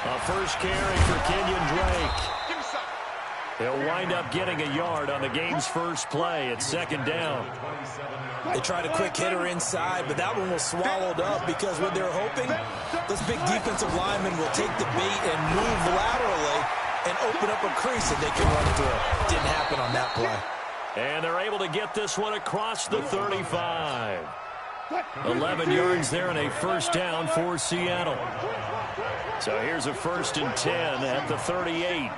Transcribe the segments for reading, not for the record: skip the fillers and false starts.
A first carry for Kenyon Drake. He'll wind up getting a yard on the game's first play. It's second down. They tried a quick hitter inside, but that one was swallowed up because what they're hoping, this big defensive lineman will take the bait and move laterally and open up a crease that they can run through. Didn't happen on that play. And they're able to get this one across the 35. 11 yards there and a first down for Seattle. So here's a 1st and 10 at the 38.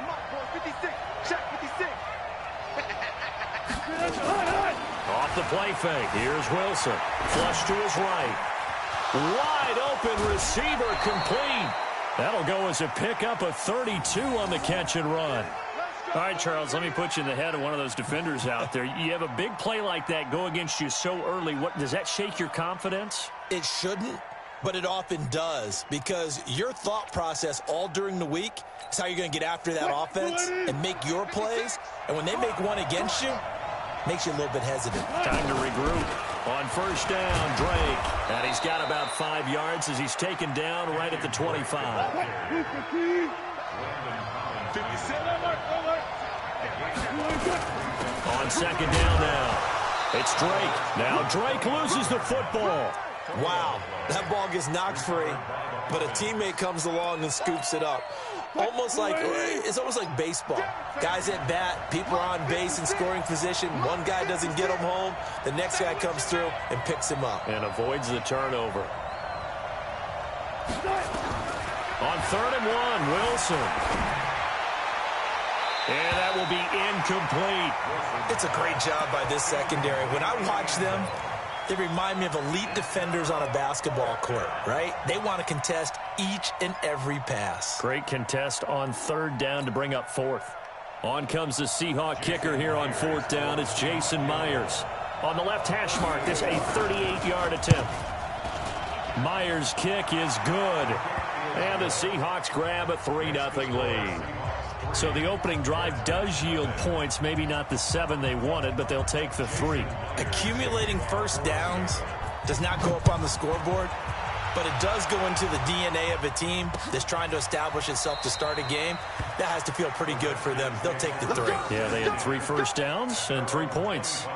Off the play fake. Here's Wilson. Flush to his right. Wide open receiver complete. That'll go as a pickup of 32 on the catch and run. All right, Charles, let me put you in the head of one of those defenders out there. You have a big play like that go against you so early. What does that shake your confidence? It shouldn't, but it often does because your thought process all during the week is how you're going to get after that offense and make your plays. And when they make one against you, it makes you a little bit hesitant. Time to regroup. On first down, Drake. And he's got about 5 yards as he's taken down right at the 25. On second down now. It's Drake. Now Drake loses the football. Wow, that ball gets knocked free, but a teammate comes along and scoops it up. It's almost like baseball. Guys at bat, people are on base in scoring position. One guy doesn't get him home. The next guy comes through and picks him up. And avoids the turnover. On 3rd and 1, Wilson. And that will be incomplete. It's a great job by this secondary. When I watch them, they remind me of elite defenders on a basketball court, right? They want to contest each and every pass. Great contest on 3rd down to bring up 4th. On comes the Seahawk kicker here on 4th down. It's Jason Myers. On the left hash mark, this a 38-yard attempt. Myers' kick is good. And the Seahawks grab a 3-0 lead. So the opening drive does yield points, maybe not the 7 they wanted, but they'll take the 3. Accumulating first downs does not go up on the scoreboard, but it does go into the DNA of a team that's trying to establish itself to start a game. That has to feel pretty good for them. They'll take the 3. Yeah, they had 3 first downs and 3 points.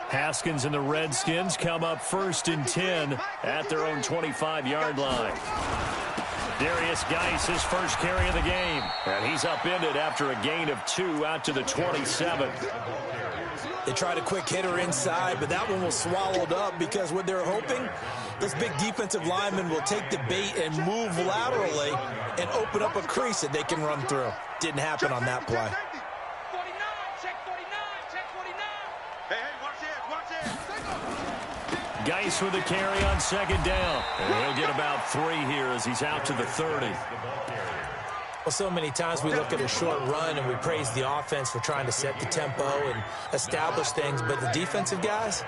Haskins and the Redskins come up 1st and 10 at their own 25-yard line. Darius Geis, his first carry of the game. And he's upended after a gain of 2 out to the 27. They tried a quick hitter inside, but that one was swallowed up because what they're hoping, this big defensive lineman will take the bait and move laterally and open up a crease that they can run through. Didn't happen on that play. Geis with a carry on 2nd down. And he'll get about 3 here as he's out to the 30. Well, so many times we look at a short run and we praise the offense for trying to set the tempo and establish things, but the defensive guys,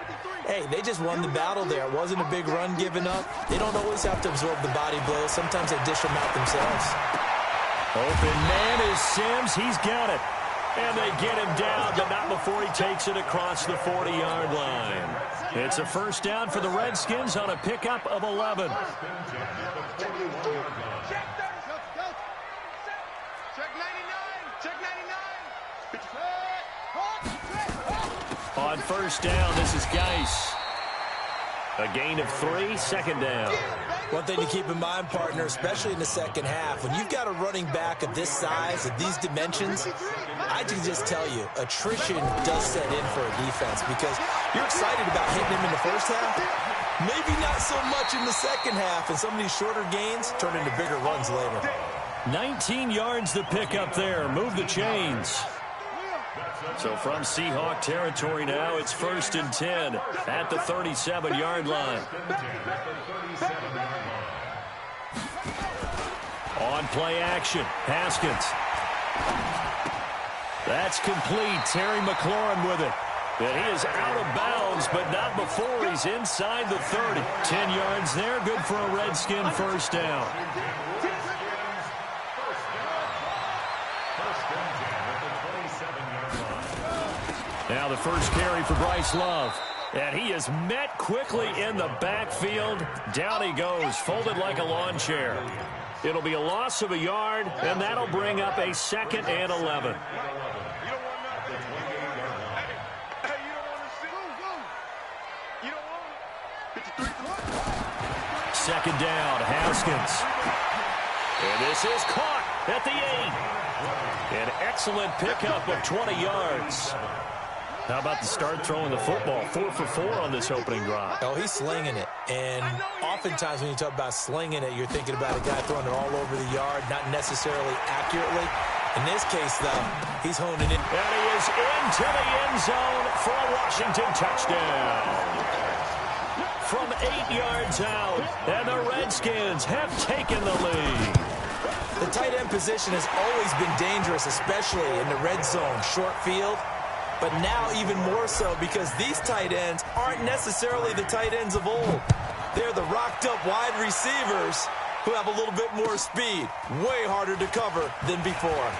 hey, they just won the battle there. It wasn't a big run given up. They don't always have to absorb the body blows. Sometimes they dish them out themselves. Open man is Sims. He's got it. And they get him down, but not before he takes it across the 40-yard line. It's a first down for the Redskins on a pickup of 11. On first down, this is Geis. A gain of 3, 2nd down. One thing to keep in mind, partner, especially in the second half, when you've got a running back of this size, of these dimensions, I can just tell you, attrition does set in for a defense because you're excited about hitting him in the first half. Maybe not so much in the second half, and some of these shorter gains turn into bigger runs later. 19 yards to pick up there. Move the chains. So from Seahawk territory now, it's 1st and 10 at the 37-yard line. On play action, Haskins. That's complete. Terry McLaurin with it. And he is out of bounds, but not before he's inside the 30. 10 yards there, good for a Redskin first down. Now the first carry for Bryce Love. And he is met quickly in the backfield. Down he goes, folded like a lawn chair. It'll be a loss of a yard, and that'll bring up a 2nd and 11. Second down, Haskins. And this is caught at the 8. An excellent pickup of 20 yards. How about the start throwing the football? 4 for 4 on this opening drive. Oh, he's slinging it. And oftentimes when you talk about slinging it, you're thinking about a guy throwing it all over the yard, not necessarily accurately. In this case, though, he's honing it. And he is into the end zone for a Washington touchdown. From 8 yards out, and the Redskins have taken the lead. The tight end position has always been dangerous, especially in the red zone, short field. But now even more so because these tight ends aren't necessarily the tight ends of old. They're the rocked-up wide receivers who have a little bit more speed. Way harder to cover than before.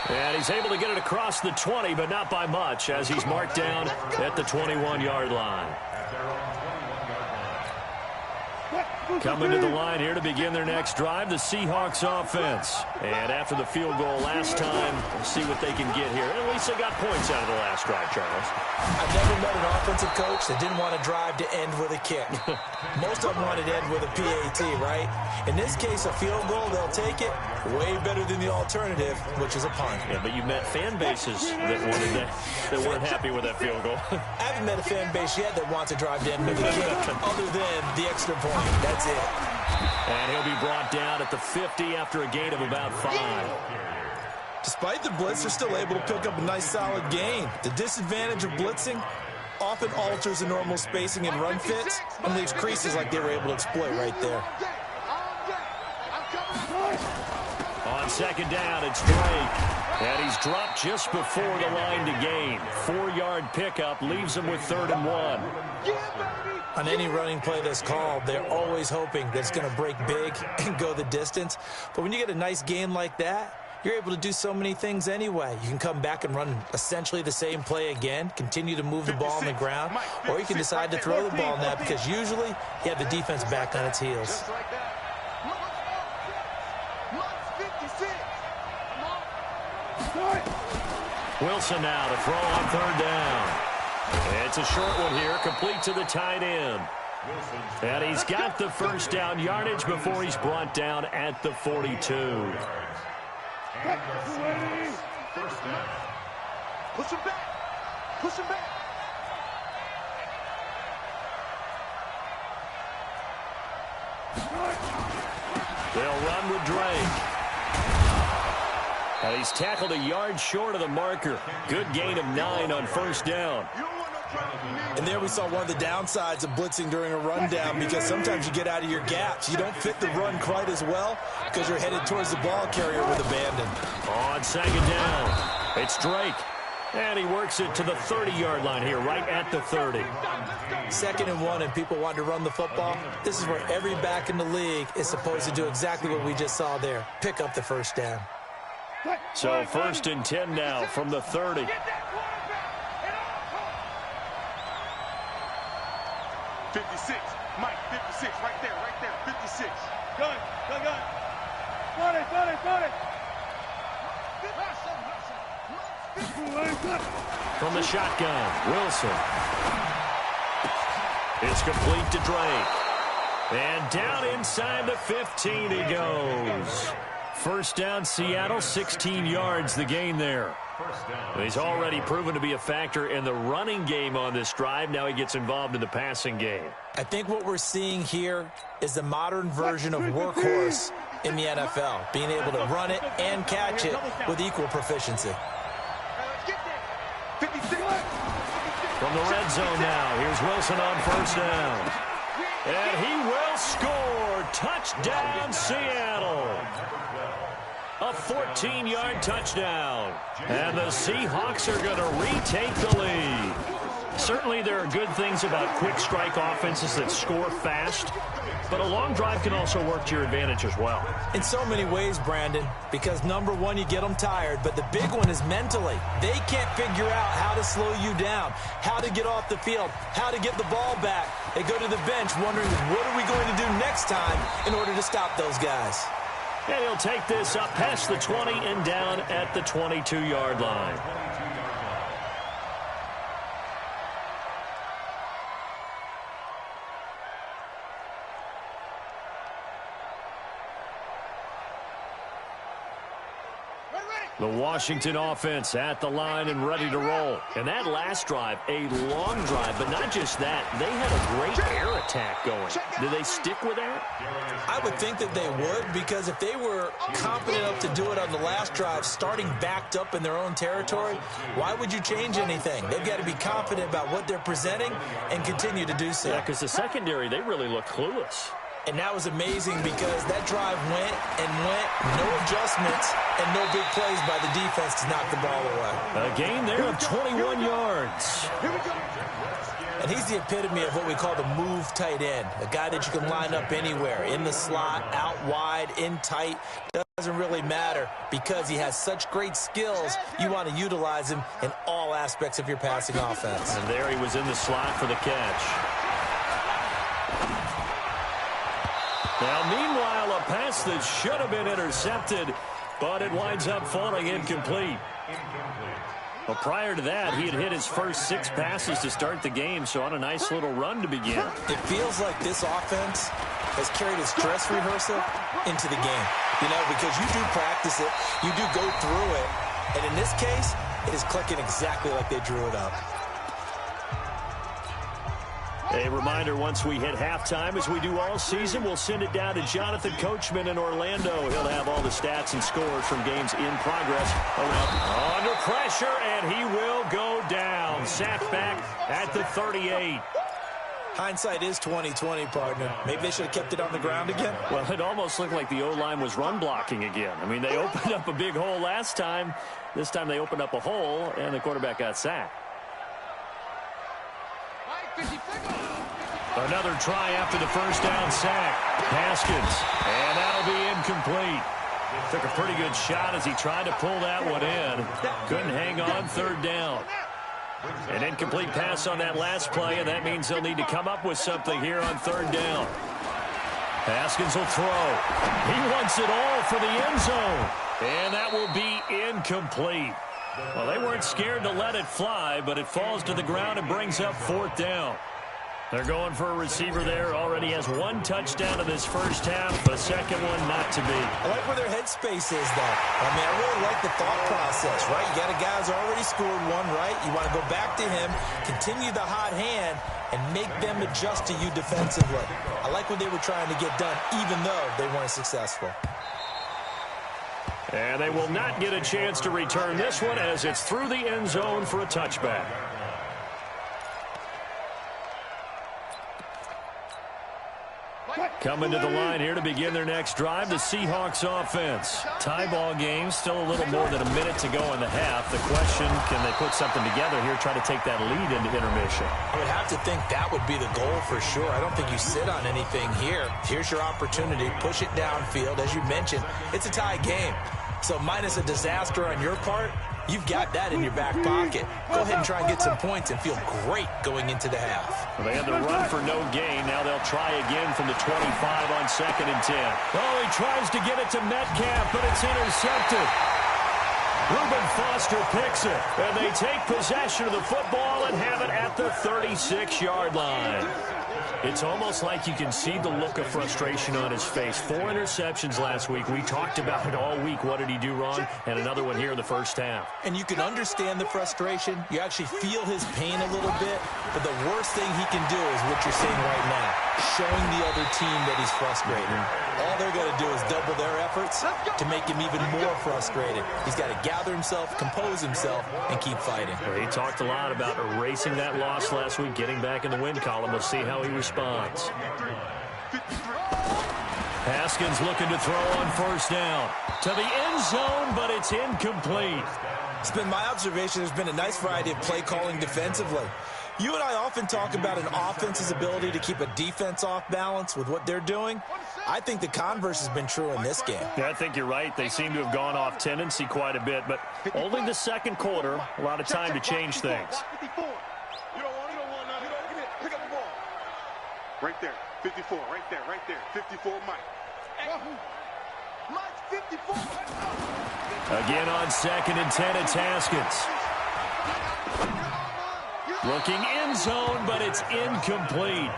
And he's able to get it across the 20, but not by much, as he's marked down at the 21-yard line. Coming to the line here to begin their next drive, the Seahawks offense. And after the field goal last time, we'll see what they can get here. At least they got points out of the last drive, Charles. I've never met an offensive coach that didn't want to drive to end with a kick. Most of them wanted to end with a PAT, right? In this case, a field goal, they'll take it. Way better than the alternative, which is a punt. Yeah, but you met fan bases that wanted that weren't happy with that field goal. I haven't met a fan base yet that wants to drive to end with a kick, other than the extra point. That's it. And he'll be brought down at the 50 after a gain of about 5. Despite the blitz, they're still able to pick up a nice, solid gain. The disadvantage of blitzing often alters the normal spacing and run fits and leaves creases like they were able to exploit right there. On second down, it's Drake. And he's dropped just before the line to gain. 4-yard pickup leaves him with 3rd and 1. On any running play that's called, they're always hoping that it's going to break big and go the distance. But when you get a nice gain like that, you're able to do so many things anyway. You can come back and run essentially the same play again, continue to move the ball on the ground, or you can decide to throw the ball now because usually you have the defense back on its heels. Wilson now to throw on 3rd down. It's a short one here, complete to the tight end. And he's got the first down yardage before he's brought down at the 42. Push him back. Push him back. They'll run with Drake. And he's tackled a yard short of the marker. Good gain of 9 on first down. And there we saw one of the downsides of blitzing during a rundown because sometimes you get out of your gaps. You don't fit the run quite as well because you're headed towards the ball carrier with abandon. On second down, it's Drake. And he works it to the 30-yard line here, right at the 30. 2nd and 1, and people want to run the football. This is where every back in the league is supposed to do exactly what we just saw there. Pick up the first down. So 1st and 10 now from the 30. 56, Mike, 56, right there, 56. Gun. Got it. From the shotgun, Wilson. It's complete to Drake. And down inside the 15 he goes. First down, Seattle, 16 yards the gain there. He's already proven to be a factor in the running game on this drive. Now he gets involved in the passing game. I think what we're seeing here is the modern version of workhorse in the NFL, being able to run it and catch it with equal proficiency. From the red zone now, here's Wilson on first down. And he will score. Touchdown, Seattle. A 14-yard touchdown. And the Seahawks are going to retake the lead. Certainly there are good things about quick strike offenses that score fast, but a long drive can also work to your advantage as well. In so many ways, Brandon, because number one, you get them tired, but the big one is mentally. They can't figure out how to slow you down, how to get off the field, how to get the ball back. They go to the bench wondering, what are we going to do next time in order to stop those guys? And he'll take this up past the 20 and down at the 22-yard line. The Washington offense at the line and ready to roll. And that last drive, a long drive, but not just that. They had a great air attack going. Did they stick with that? I would think that they would, because if they were confident enough to do it on the last drive, starting backed up in their own territory, why would you change anything? They've got to be confident about what they're presenting and continue to do so. Yeah, because the secondary, they really look clueless. And that was amazing because that drive went and went, no adjustments, and no big plays by the defense to knock the ball away. A gain there of 21 yards. And he's the epitome of what we call the move tight end, a guy that you can line up anywhere, in the slot, out wide, in tight. Doesn't really matter because he has such great skills. You want to utilize him in all aspects of your passing offense. And there he was in the slot for the catch. Now, meanwhile, a pass that should have been intercepted, but it winds up falling incomplete. Well, prior to that, he had hit his first 6 passes to start the game, so on a nice little run to begin. It feels like this offense has carried its dress rehearsal into the game. You know, because you do practice it, you do go through it, and in this case, it is clicking exactly like they drew it up. A reminder, once we hit halftime, as we do all season, we'll send it down to Jonathan Coachman in Orlando. He'll have all the stats and scores from games in progress. Under pressure, and he will go down. Sacked back at the 38. Hindsight is 20/20, partner. Maybe they should have kept it on the ground again. Well, it almost looked like the O-line was run blocking again. I mean, they opened up a big hole last time. This time they opened up a hole, and the quarterback got sacked. Another try after the first down sack. Haskins, and that'll be incomplete. Took a pretty good shot as he tried to pull that one in. Couldn't hang on, 3rd down. An incomplete pass on that last play, and that means they'll need to come up with something here on 3rd down. Haskins will throw. He wants it all for the end zone, and that will be incomplete. Well, they weren't scared to let it fly, but it falls to the ground and brings up 4th down. They're going for a receiver there. Already has 1 touchdown in this first half. A second one not to be. I like where their headspace is, though. I mean, I really like the thought process, right? You got a guy who's already scored 1, right? You want to go back to him, continue the hot hand, and make them adjust to you defensively. I like what they were trying to get done, even though they weren't successful. And they will not get a chance to return this one as it's through the end zone for a touchback. Coming to the line here to begin their next drive, the Seahawks offense. Tie ball game, still a little more than a minute to go in the half. The question, can they put something together here, try to take that lead into intermission? I would have to think that would be the goal for sure. I don't think you sit on anything here. Here's your opportunity. Push it downfield. As you mentioned, it's a tie game. So minus a disaster on your part, you've got that in your back pocket. Go ahead and try and get some points and feel great going into the half. Well, they had to run for no gain. Now they'll try again from the 25 on 2nd and 10. Oh, he tries to get it to Metcalf, but it's intercepted. Reuben Foster picks it, and they take possession of the football and have it at the 36-yard line. It's almost like you can see the look of frustration on his face. 4 interceptions last week. We talked about it all week. What did he do wrong? And another one here in the first half. And you can understand the frustration. You actually feel his pain a little bit. But the worst thing he can do is what you're seeing right now, showing the other team that he's frustrated. All they're going to do is double their efforts to make him even more frustrated. He's got to gather himself, compose himself, and keep fighting. Well, he talked a lot about erasing that loss last week, getting back in the win column. We'll see how he responds. Haskins looking to throw on first down. To the end zone, but it's incomplete. It's been my observation there's been a nice variety of play calling defensively. You and I often talk about an offense's ability to keep a defense off balance with what they're doing. I think the converse has been true in this game. Yeah, I think you're right. They seem to have gone off tendency quite a bit, but only the second quarter, a lot of time to change things. You don't want none. Pick up the ball. Right there. 54. Right there. 54, Mike. Mike, 54. Again on 2nd and 10, it's Haskins. Looking end zone, but it's incomplete.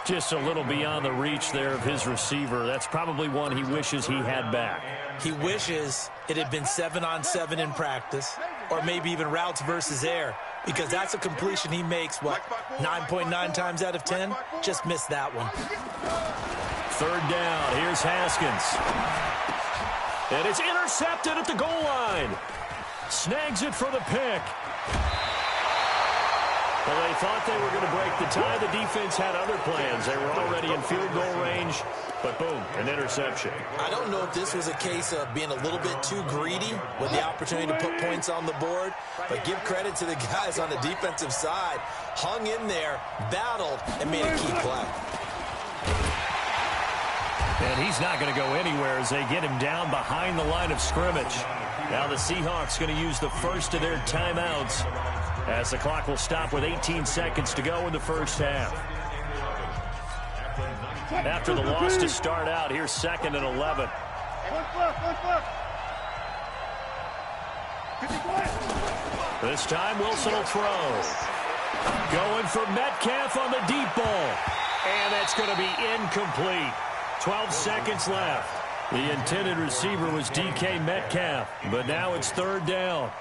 Just a little beyond the reach there of his receiver. That's probably one he wishes he had back. He wishes it had been 7-on-7 in practice, or maybe even routes versus air, because that's a completion he makes, 9.9 times out of 10? Just missed that one. 3rd down. Here's Haskins. And it's intercepted at the goal line. Snags it for the pick. Well, they thought they were going to break the tie. The defense had other plans. They were already in field goal range, but boom, an interception. I don't know if this was a case of being a little bit too greedy with the opportunity to put points on the board, but give credit to the guys on the defensive side. Hung in there, battled, and made a key play. And he's not going to go anywhere as they get him down behind the line of scrimmage. Now the Seahawks going to use the first of their timeouts as the clock will stop with 18 seconds to go in the first half. After the loss to start out, here's 2nd and 11. This time Wilson will throw. Going for Metcalf on the deep ball. And that's going to be incomplete. 12 seconds left. The intended receiver was DK Metcalf, but now it's 3rd down.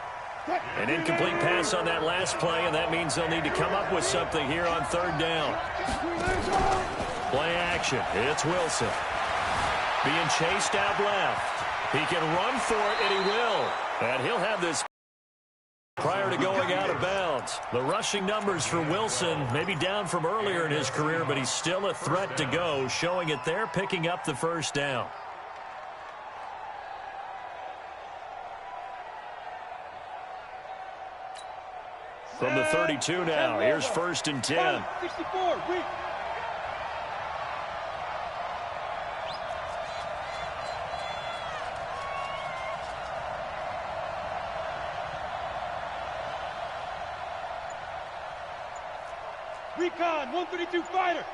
An incomplete pass on that last play, and that means they'll need to come up with something here on 3rd down. Play action. It's Wilson. Being chased out left. He can run for it, and he will. And he'll have this prior to going out of bounds. The rushing numbers for Wilson may be down from earlier in his career, but he's still a threat to go, showing it there, picking up the first down. From the 32 now, here's 1st and 10. 64, Recon, 132 fighter.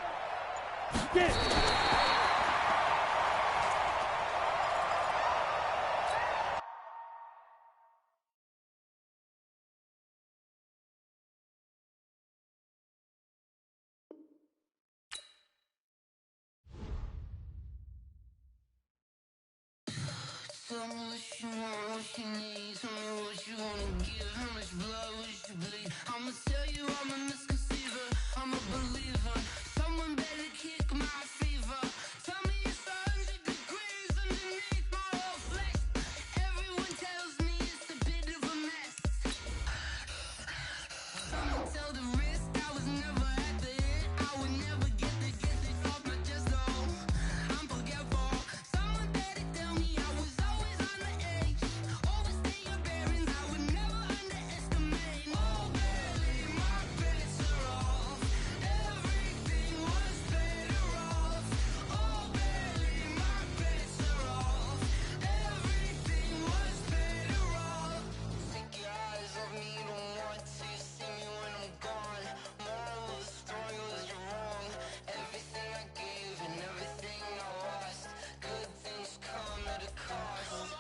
Get. Tell me what you want, what you need. Tell me what you wanna give. How much blood would you bleed? I'ma tell you I'm a misconceiver. I'm a believer. Someone better kick my fever. Tell me it's 100 degrees underneath my whole flesh. Everyone tells me it's a bit of a mess. Someone tell the risk I was never at the end. I would never get this off my chest. Oh, I'm forgetful. Someone better tell me I was always on the edge. Overstay your bearings, I would never underestimate. Oh, barely my bets are off. Everything was better off. Oh, barely my bets are off. Everything was better off. Take your eyes off me, don't want to see me when I'm gone. Moral of the story was you're wrong. Everything I gave and everything I lost. Good things come at a cost.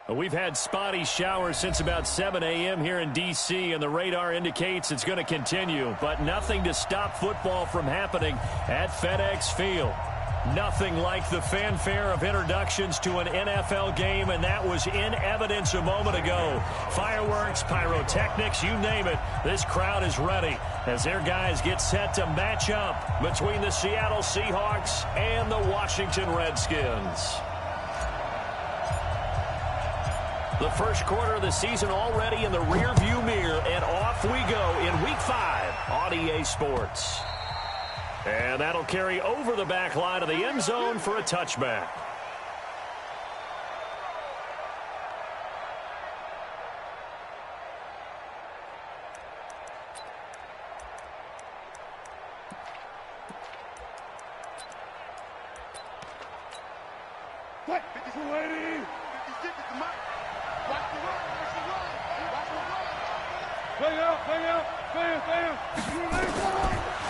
We've had spotty showers since about 7 a.m. here in D.C., and the radar indicates it's going to continue, but nothing to stop football from happening at FedEx Field. Nothing like the fanfare of introductions to an NFL game, and that was in evidence a moment ago. Fireworks, pyrotechnics, you name it. This crowd is ready as their guys get set to match up between the Seattle Seahawks and the Washington Redskins. The first quarter of the season already in the rearview mirror, and off we go in Week 5 on EA Sports. And that'll carry over the back line of the end zone for a touchback.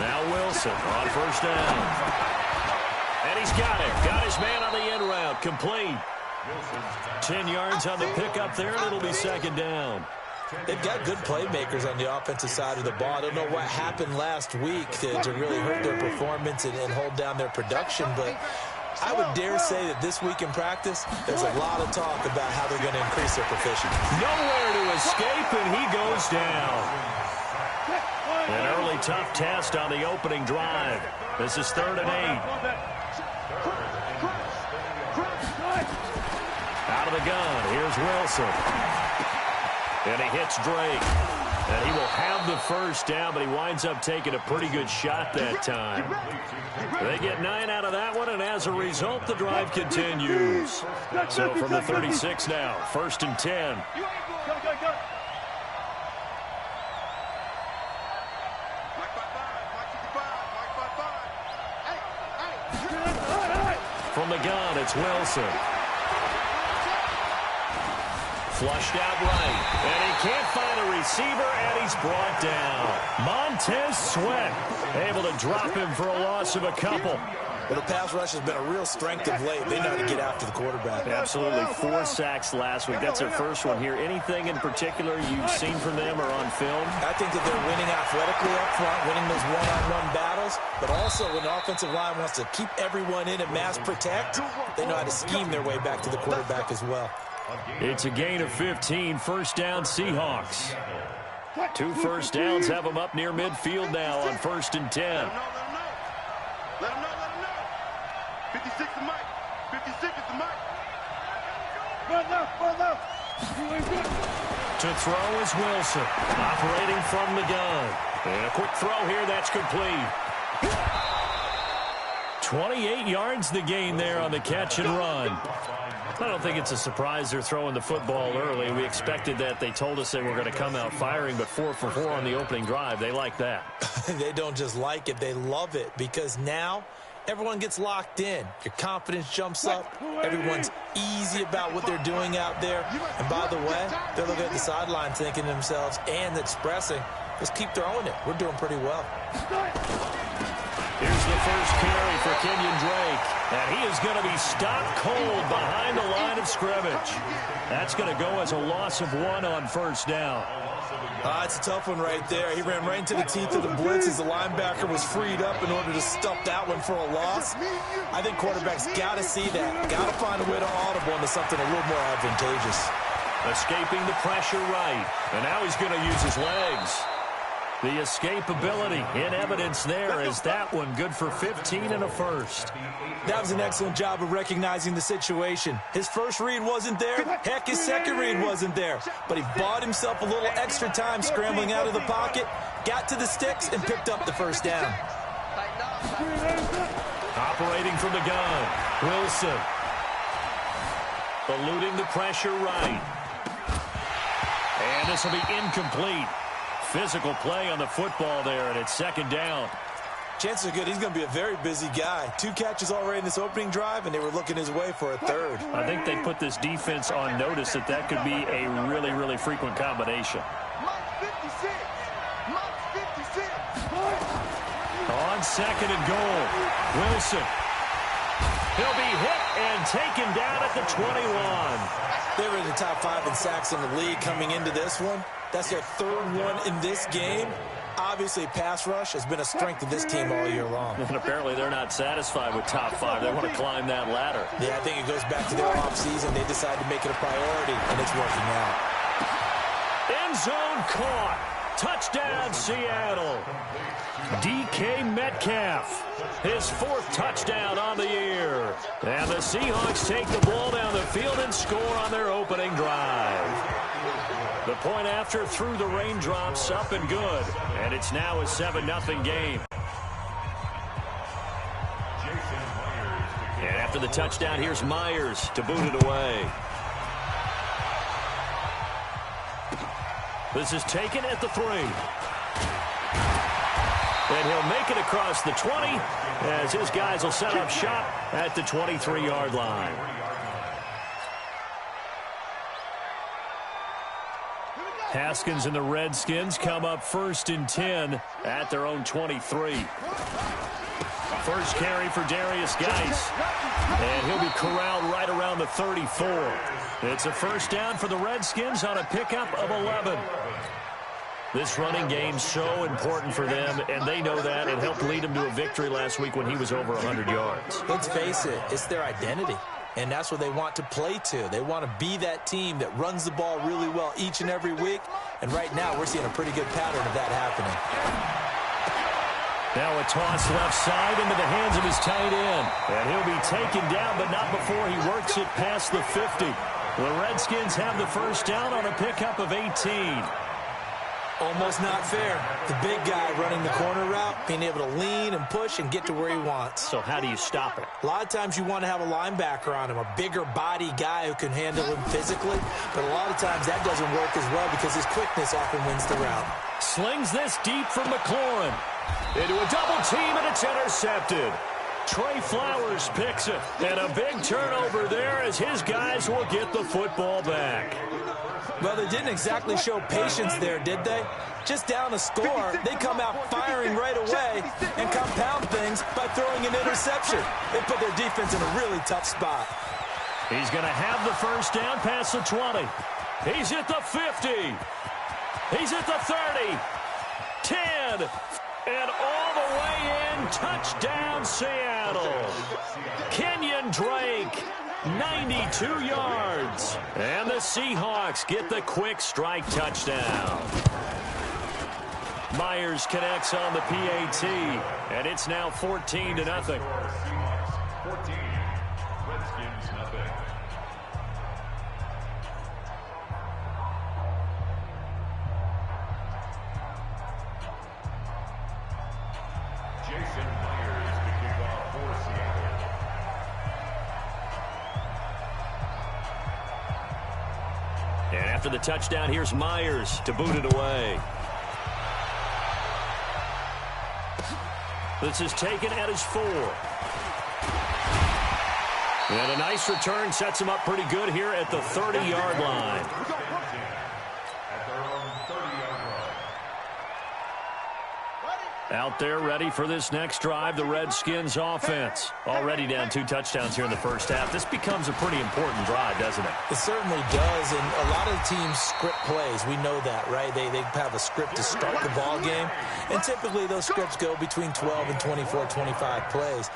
Now Wilson on first down. And he's got it. Got his man on the end route. Complete. 10 yards on the pickup there, and it'll be second down. They've got good playmakers on the offensive side of the ball. I don't know what happened last week to really hurt their performance and hold down their production, but I would dare say that this week in practice, there's a lot of talk about how they're going to increase their proficiency. Nowhere to escape, and he goes down. An early tough test on the opening drive. This is 3rd and 8. Out of the gun, here's Wilson. And he hits Drake. And he will have the first down, but he winds up taking a pretty good shot that time. They get 9 out of that one, and as a result, the drive continues. So from the 36 now, 1st and 10. From the gun, it's Wilson. Flushed out right. And he can't find a receiver, and he's brought down. Montez Sweat able to drop him for a loss of a couple. Well, the pass rush has been a real strength of late. They know how to get after the quarterback. Absolutely. 4 sacks last week. That's their first one here. Anything in particular you've seen from them or on film? I think that they're winning athletically up front, winning those one-on-one battles, but also when the offensive line wants to keep everyone in and mass protect, they know how to scheme their way back to the quarterback as well. It's a gain of 15. First down, Seahawks. 2 first downs have them up near midfield now on 1st and 10. Let him know. 56 is Mike. 56 is the Mike. To throw is Wilson, operating from the gun. And a quick throw here, that's complete. 28 yards the gain there on the catch and run. I don't think it's a surprise they're throwing the football early. We expected that. They told us they were going to come out firing, but 4 for 4 on the opening drive. They like that. They don't just like it, they love it, because now everyone gets locked in. Your confidence jumps up. Everyone's easy about what they're doing out there. And by the way, they're looking at the sideline thinking to themselves and expressing, just keep throwing it. We're doing pretty well. Here's the first carry for Kenyon Drake. And he is going to be stopped cold behind the line of scrimmage. That's going to go as a loss of 1 on first down. It's a tough one right there. He ran right into the teeth of the blitz as the linebacker was freed up in order to stuff that one for a loss. I think quarterbacks got to see that. Got to find a way to audible into something a little more advantageous. Escaping the pressure right. And now he's going to use his legs. The escapability in evidence there is that one good for 15 and a first. That was an excellent job of recognizing the situation. His first read wasn't there. Heck, his second read wasn't there. But he bought himself a little extra time scrambling out of the pocket, got to the sticks, and picked up the first down. Operating from the gun, Wilson. Eluding the pressure right. And this will be incomplete. Physical play on the football there, and it's second down. Chances are good he's going to be a very busy guy. 2 catches already in this opening drive, and they were looking his way for a third. I think they put this defense on notice that could be a really, really frequent combination. On 2nd and goal, Wilson. He'll be hit and taken down at the 21. They were in the top 5 in sacks in the league coming into this one. That's their 3rd one in this game. Obviously, pass rush has been a strength of this team all year long. And apparently they're not satisfied with top 5. They want to climb that ladder. Yeah, I think it goes back to their offseason. They decided to make it a priority, and it's working out. End zone caught. Touchdown, Seattle. DK Metcalf, his 4th touchdown on the year. And the Seahawks take the ball down the field and score on their opening drive. The point after through the raindrops, up and good. And it's now a 7-0 game. the touchdown, here's Myers to boot it away. This is taken at the 3. And he'll make it across the 20 as his guys will set up shop at the 23-yard line. Haskins and the Redskins come up 1st and 10 at their own 23. First carry for Darius Geis. And he'll be corralled right around the 34. It's a first down for the Redskins on a pickup of 11. This running game's so important for them, and they know that. It helped lead them to a victory last week when he was over 100 yards. Let's face it, it's their identity, and that's what they want to play to. They want to be that team that runs the ball really well each and every week, and right now we're seeing a pretty good pattern of that happening. Now a toss left side into the hands of his tight end, and he'll be taken down, but not before he works it past the 50. The Redskins have the first down on a pickup of 18. Almost not fair. The big guy running the corner route, being able to lean and push and get to where he wants. So how do you stop it? A lot of times you want to have a linebacker on him, a bigger body guy who can handle him physically, but a lot of times that doesn't work as well because his quickness often wins the route. Slings this deep from McLaurin. Into a double team, and it's intercepted. Trey Flowers picks it, and a big turnover there as his guys will get the football back. Well, they didn't exactly show patience there, did they? Just down a score, they come out firing right away and compound things by throwing an interception. They put their defense in a really tough spot. He's going to have the first down past the 20. He's at the 50. He's at the 30. 10. And all the way in, touchdown Seattle. Kenyon Drake, 92 yards. And the Seahawks get the quick strike touchdown. Myers connects on the PAT, and it's now 14-0. 14, Redskins nothing. Jason Myers to kick off for Seattle. And after the touchdown, here's Myers to boot it away. This is taken at his 4. And a nice return sets him up pretty good here at the 30-yard line. At their own 30-yard line. Out there ready for this next drive, the Redskins offense. Already down 2 touchdowns here in the first half. This becomes a pretty important drive, doesn't it? It certainly does, and a lot of teams script plays. We know that, right? They have a script to start the ball game, and typically those scripts go between 12 and 24, 25 plays.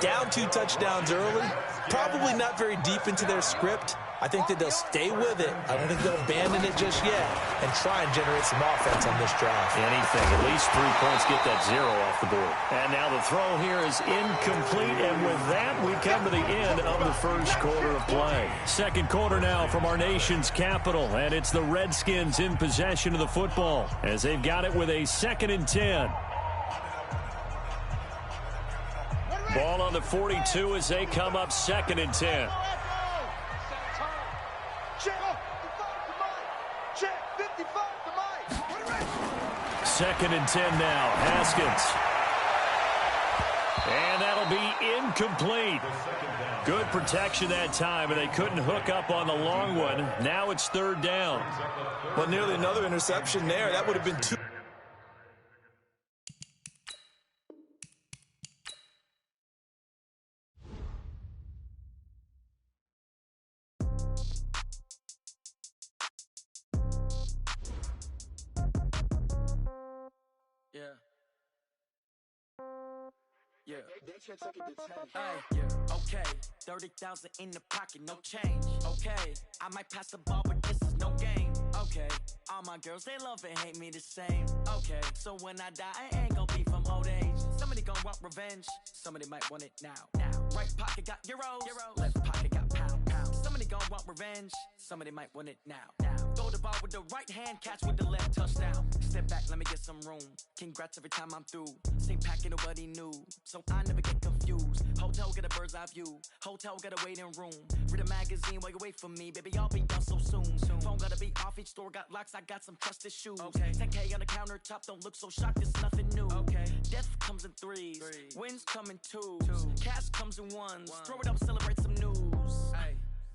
Down 2 touchdowns early, probably not very deep into their script. I think that they'll stay with it. I don't think they'll abandon it just yet and try and generate some offense on this drive. Anything, at least 3 points, get that 0 off the board. And now the throw here is incomplete, and with that, we come to the end of the first quarter of play. Second quarter now from our nation's capital, and it's the Redskins in possession of the football as they've got it with a 2nd and 10. Ball on the 42 as they come up 2nd and 10. Second and 10 now. Haskins. And that'll be incomplete. Good protection that time, and they couldn't hook up on the long one. Now it's 3rd down. Well, nearly another interception there. That would have been 2. Yeah. Hey, yeah. Okay, 30,000 in the pocket, no change. Okay, I might pass the ball, but this is no game. Okay, all my girls, they love and hate me the same. Okay, so when I die, I ain't gonna be from old age. Somebody gonna want revenge, somebody might want it now. Right pocket got euros, left pocket got pound. Somebody gonna want revenge, somebody might want it now. Throw the ball with the right hand, catch with the left, touchdown. Step back, let me get some room. Congrats every time I'm through. Same packet, nobody knew, so I never get confused. Hold Hotel, get a bird's eye view. Hotel, get a waiting room. Read a magazine while you wait for me. Baby, I'll be done so soon. Phone gotta be off, each store got locks. I got some trusted shoes. 10K on the countertop, don't look so shocked, it's nothing new. Death comes in threes. Wins come in twos. Cash comes in ones. Throw it up, celebrate some news.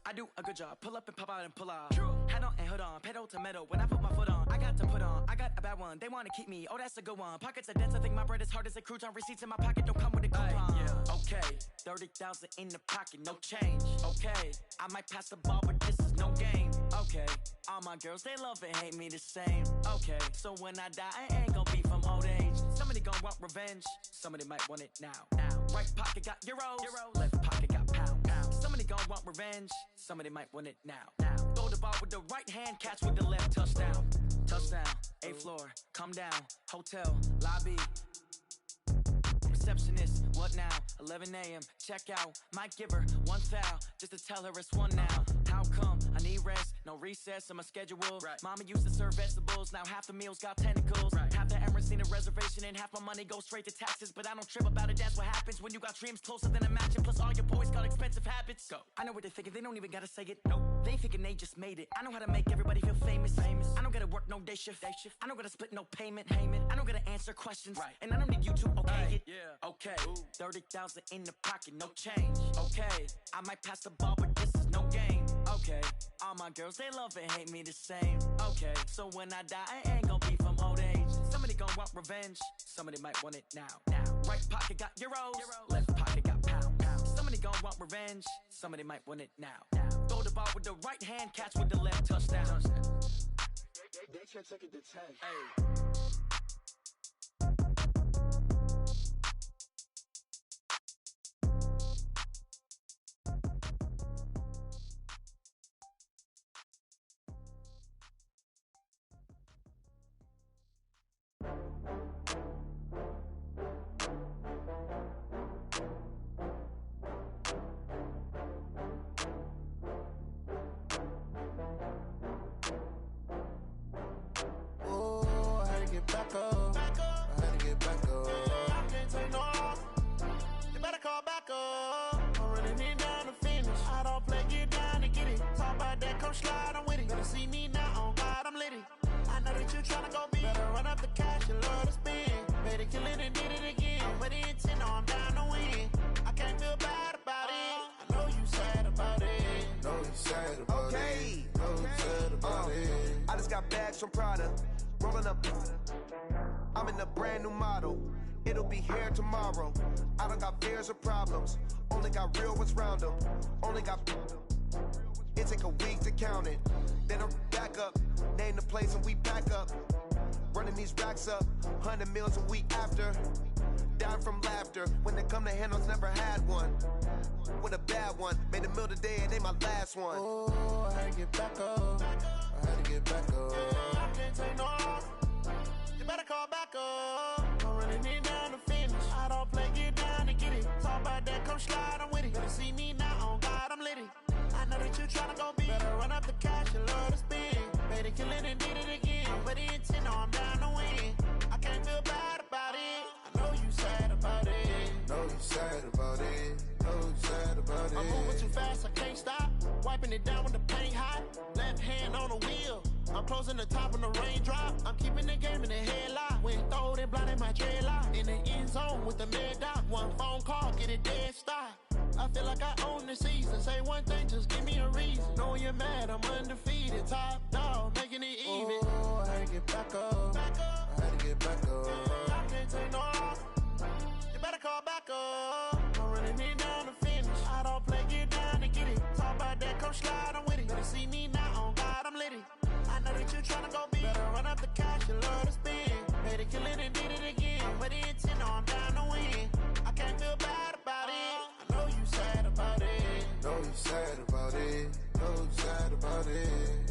I do a good job. Pull up and pop out and pull out. Head on and hood on. Pedal to metal. When I put my foot on, I got to put on. I got a bad one. They want to keep me. Oh, that's a good one. Pockets are dense. I think my bread is hard as a crouton. Receipts in my pocket don't come with a coupon. Okay, 30,000 in the pocket, no change. Okay, I might pass the ball, but this is no game. Okay, all my girls, they love and hate me the same. Okay, so when I die, I ain't gonna be from old age. Somebody gonna want revenge. Somebody might want it now. Right pocket got euros. Left pocket got pound. Somebody gonna want revenge. Somebody might want it now. Throw the ball with the right hand, catch with the left. Touchdown. Touchdown. 8th floor. Come down. Hotel. Lobby. Receptionist, what now? 11 a.m. Check out. Might give her one foul just to tell her it's one now. How come? I need rest, no recess in my schedule. Mama used to serve vegetables, now half the meals got tentacles. Half the Emirates need a reservation and half my money goes straight to taxes. But I don't trip about it, that's what happens when you got dreams closer than a match. And plus all your boys got expensive habits. Go. I know what they're thinking, they don't even gotta say it. Nope. They thinking they just made it. I know how to make everybody feel famous. I don't gotta work no day shift. I don't gotta split no payment. I don't gotta answer questions. And I don't need you to okay it. Okay, 30,000 in the pocket, no change. Okay, I might pass the ball, but this is no game. Okay, all my girls, they love and hate me the same. Okay, so when I die, I ain't gonna be from old age. Somebody gonna want revenge. Somebody might want it now. Right pocket got euros. Left pocket got pound. Somebody gonna want revenge. Somebody might want it now. Throw the ball with the right hand, catch with the left. Touchdown. They can't take it to 10. Hey. Back up. I had to get back up. I can't take no off. You better call back up. I'm running it down to finish. I don't play, get down to get it. Talk about that, come slide, I'm with it. Better see me now, on God, I'm litty. I know that you tryna go big. Better run up the cash, you love to spend. Better kill it and did it again. I'm with the intent, no, I'm down to win. I can't feel bad about it. I know you sad about it. Know you sad about it. Know you sad about it. I just got bags from Prada. Rolling up, I'm in a brand new model. It'll be here tomorrow. I don't got fears or problems. Only got real ones round them. Only got. It take a week to count it. Then I'm back up. Name the place and we pack up. Running these racks up. 100 meals a week after. Down from laughter. When they come to handles, never had one. With a bad one. Made a meal today and ain't my last one. Oh, I had to get back up. I had to get back up. I can't take no off. You better call back up. I'm running it down to finish. I don't play, get down to get it. Talk about that, come slide, I'm with it. Better see me now, on God, I'm litty. I know that you tryna go big. Better run up the cash, you love to spend. Better kill it and did it again. But the intent, no, I'm down to win. I can't feel bad about it. I know you sad about it. Know you sad about it. Know you sad about it. I'm moving too fast, I can't stop. Wiping it down when the paint hot. Left hand on the wheel. I'm closing the top when the raindrop. I'm keeping the game in the headlock. When throw it blind in my dreadlock. In the end zone with the mid dot. One phone call, get it dead stop. I feel like I own the season. Say one thing, just give me a reason. Knowing you're mad, I'm undefeated. Top dog, making it even. Oh, I had to get back up. I had to get back up. I can't take no off. You better call back up. I'm running it down to finish. I don't play, get down to get it. Talk about that, come slide, I'm with it. Better see me now, on God, I'm litty. I know that you tryna go big. Better run up the cash, you love to spend. Better kill it and did it again. But the intent, no, I'm down to win. I can't feel bad about it. I know you sad about it. Know you sad about it. Know you sad about it.